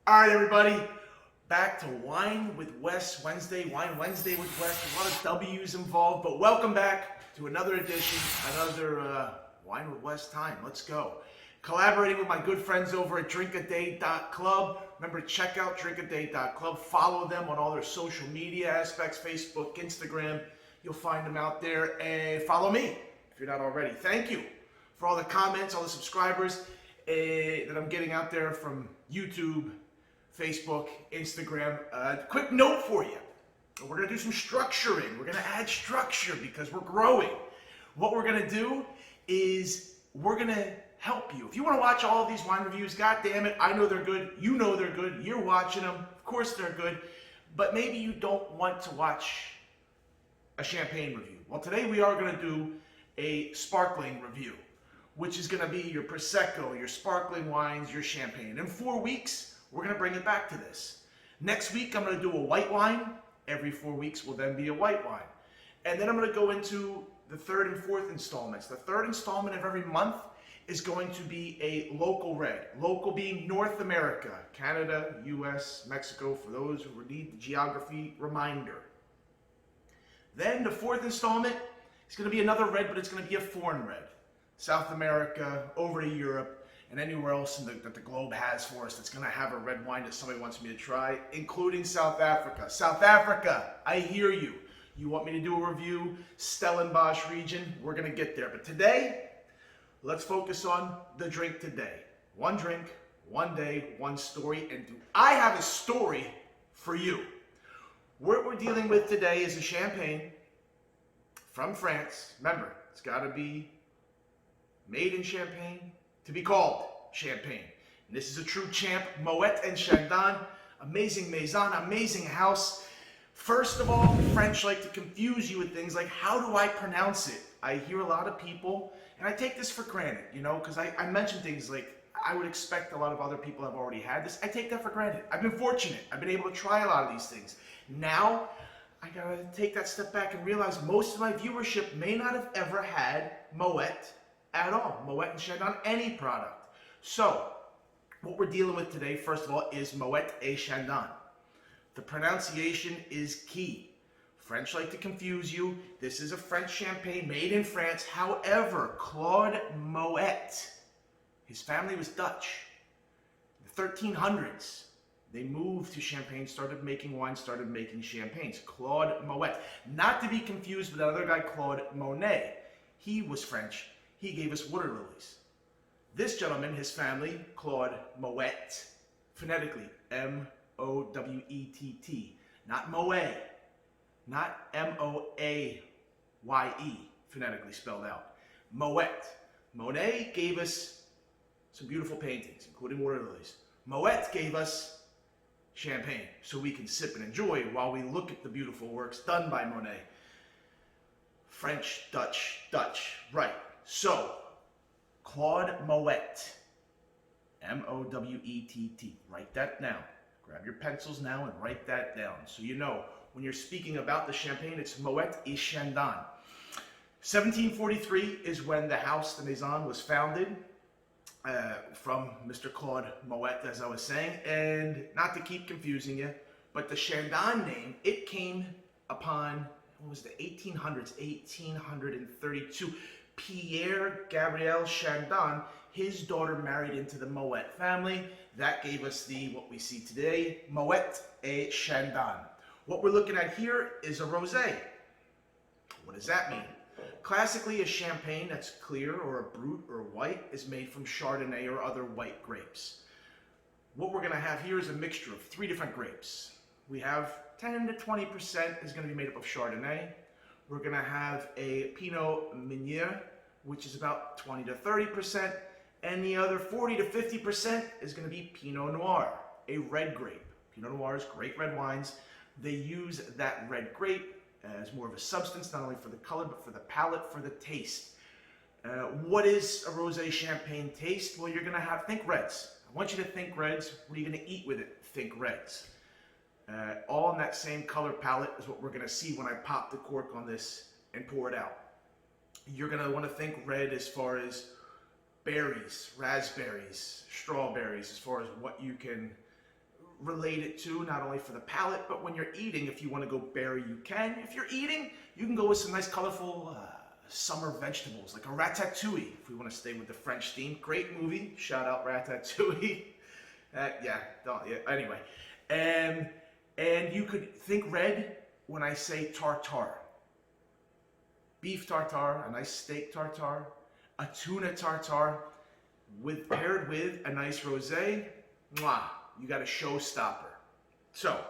All right, everybody, back to Wine with Wes Wednesday. Wine Wednesday with Wes. A lot of W's involved, but welcome back to another edition, another Wine with Wes time. Let's go. Collaborating with my good friends over at drinkaday.club. Remember, check out drinkaday.club. Follow them on all their social media aspects, Facebook, Instagram. You'll find them out there. And follow me if you're not already. Thank you for all the comments, all the subscribers that I'm getting out there from YouTube, Facebook, Instagram. Quick note for you. We're going to do some structuring. We're going to add structure because we're growing. What we're going to do is we're going to help you. If you want to watch all of these wine reviews, God damn it, I know they're good. You know they're good. You're watching them. Of course they're good. But maybe you don't want to watch a champagne review. Well, today we are going to do a sparkling review, which is going to be your Prosecco, your sparkling wines, your champagne. In 4 weeks, we're going to bring it back to this. Next week, I'm going to do a white wine. Every 4 weeks will then be a white wine. And then I'm going to go into the third and fourth installments. The third installment of every month is going to be a local red. Local being North America, Canada, US, Mexico, for those who need the geography reminder. Then the fourth installment is going to be another red, but it's going to be a foreign red. South America, over to Europe, and anywhere else that the globe has for us that's going to have a red wine that somebody wants me to try, including South Africa. South Africa, I hear you. You want me to do a review, Stellenbosch region, we're going to get there. But today, let's focus on the drink today. One drink, one day, one story, and I have a story for you. What we're dealing with today is a champagne from France. Remember, it's got to be made in Champagne to be called champagne. And this is a true champ, Moet Chandon. Amazing maison, amazing house. First of all, French like to confuse you with things like, how do I pronounce it? I hear a lot of people, and I take this for granted, you know, because I mention things like, I would expect a lot of other people have already had this. I take that for granted. I've been fortunate. I've been able to try a lot of these things. Now, I gotta take that step back and realize most of my viewership may not have ever had Moët at all. Moet Chandon, any product. So, what we're dealing with today, first of all, is Moet Chandon. The pronunciation is key. French like to confuse you. This is a French champagne made in France. However, Claude Moët, his family was Dutch. In the 1300s, they moved to Champagne, started making wine, started making champagnes. Claude Moët. Not to be confused with another guy, Claude Monet. He was French. He gave us water lilies. This gentleman, his family, Claude Moët, phonetically, M-O-W-E-T-T. Not Moët, not M-O-A-Y-E, phonetically spelled out. Moët. Monet gave us some beautiful paintings, including water lilies. Moët gave us champagne, so we can sip and enjoy while we look at the beautiful works done by Monet. French, Dutch, right. So, Claude Moët, M-O-W-E-T-T. Write that down. Grab your pencils now and write that down. So you know, when you're speaking about the champagne, it's Moet Chandon. 1743 is when the house, the maison, was founded from Mr. Claude Moët, as I was saying. And not to keep confusing you, but the Chandon name, it came upon, what was the 1800s, 1832. Pierre Gabriel Chandon, his daughter married into the Moët family. That gave us what we see today, Moet Chandon. What we're looking at here is a rosé. What does that mean? Classically, a champagne that's clear or a brut or white is made from Chardonnay or other white grapes. What we're going to have here is a mixture of 3 different grapes. We have 10 to 20% is going to be made up of Chardonnay. We're going to have a Pinot Meunier, which is about 20 to 30%, and the other 40 to 50% is going to be Pinot Noir, a red grape. Pinot Noirs, great red wines. They use that red grape as more of a substance, not only for the color, but for the palate, for the taste. What is a rosé champagne taste? Well, you're going to think reds. I want you to think reds. What are you going to eat with it? Think reds. All in that same color palette is what we're going to see when I pop the cork on this and pour it out. You're going to want to think red as far as berries, raspberries, strawberries, as far as what you can related to, not only for the palate, but when you're eating. If you want to go berry, you can. If you're eating, you can go with some nice colorful summer vegetables, like a ratatouille, if we want to stay with the French theme. Great movie. Shout out Ratatouille. Anyway. And you could think red when I say tartare. Beef tartare, a nice steak tartare, a tuna tartare, paired with a nice rosé. Mwah, you got a showstopper. So,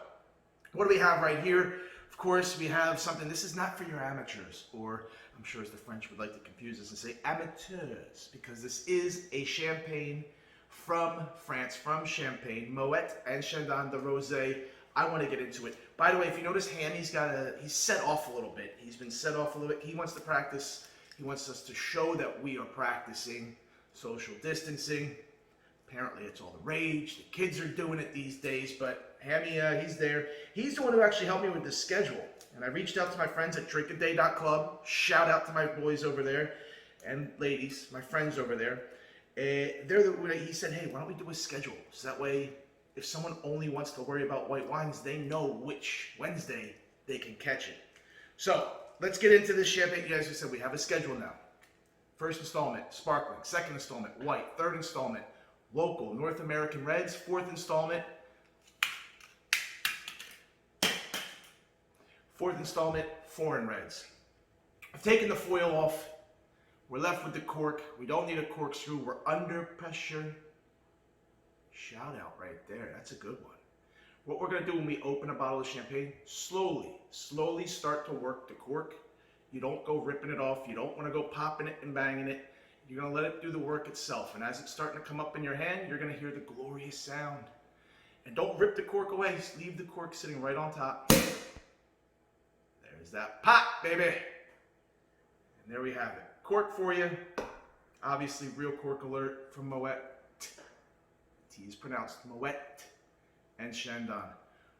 what do we have right here? Of course, we have something. This is not for your amateurs, or I'm sure as the French would like to confuse us and say amateurs, because this is a champagne from France, from Champagne, Moet Chandon, the rosé. I want to get into it. By the way, if you notice, Hammy's he's set off a little bit. He's been set off a little bit. He wants to practice. He wants us to show that we are practicing social distancing. Apparently, it's all the rage. The kids are doing it these days, but Hammy, he's there. He's the one who actually helped me with the schedule. And I reached out to my friends at drinkaday.club. Shout out to my boys over there and ladies, my friends over there. He said, hey, why don't we do a schedule? So that way, if someone only wants to worry about white wines, they know which Wednesday they can catch it. So let's get into this champagne. You guys, I said we have a schedule now. First installment, sparkling. Second installment, white. Third installment, local, North American reds. Fourth installment, foreign reds. I've taken the foil off. We're left with the cork. We don't need a corkscrew. We're under pressure. Shout out right there. That's a good one. What we're going to do when we open a bottle of champagne, slowly start to work the cork. You don't go ripping it off. You don't want to go popping it and banging it. You're going to let it do the work itself. And as it's starting to come up in your hand, you're going to hear the glorious sound. And don't rip the cork away. Just leave the cork sitting right on top. There's that pop, baby. And there we have it. Cork for you. Obviously, real cork alert from Moët. T is pronounced Moët and Chandon.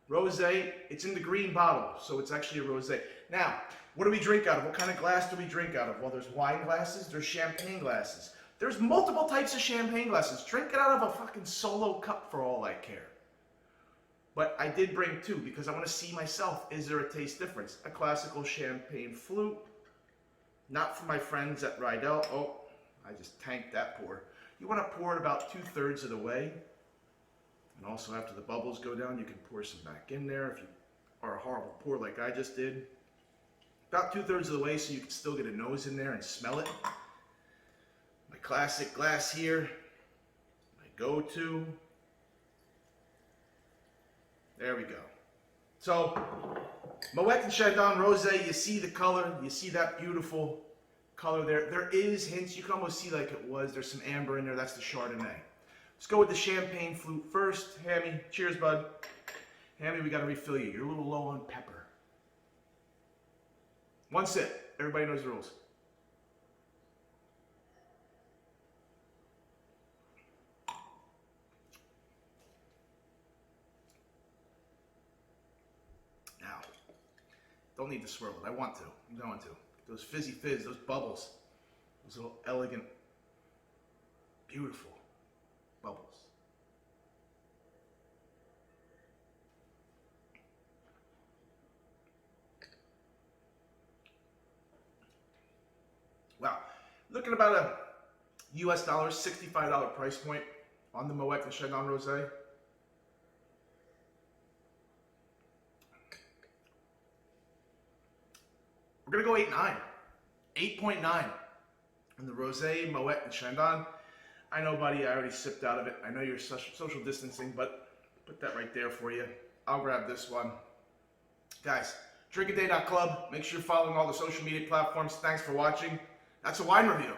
Rosé, it's in the green bottle, so it's actually a rosé. Now, what do we drink out of? What kind of glass do we drink out of? Well, there's wine glasses, there's champagne glasses. There's multiple types of champagne glasses. Drink it out of a fucking solo cup for all I care. But I did bring two because I want to see myself. Is there a taste difference? A classical champagne flute. Not for my friends at Rydell. Oh, I just tanked that pour. You want to pour it about 2/3 of the way. And also after the bubbles go down, you can pour some back in there if you are a horrible pour like I just did. About 2/3 of the way so you can still get a nose in there and smell it. My classic glass here. My go-to. There we go. So, Moet and Chandon Rosé, you see the color, you see that beautiful color there. There is hints, you can almost see like it was. There's some amber in there, that's the Chardonnay. Let's go with the champagne flute first. Hammy, cheers, bud. Hammy, we gotta refill you. You're a little low on pepper. One sip. Everybody knows the rules. Now, don't need to swirl it. I want to. I'm going to. Those fizzy fizz, those bubbles, those little elegant, beautiful bubbles. Wow, looking about a US dollar, $65 price point on the Moet and Chandon Rosé. We're gonna go 8.9, 8.9 on the Rosé, Moet and Chandon. I know, buddy, I already sipped out of it. I know you're social distancing, but put that right there for you. I'll grab this one. Guys, drinkaday.club. Make sure you're following all the social media platforms. Thanks for watching. That's a wine review.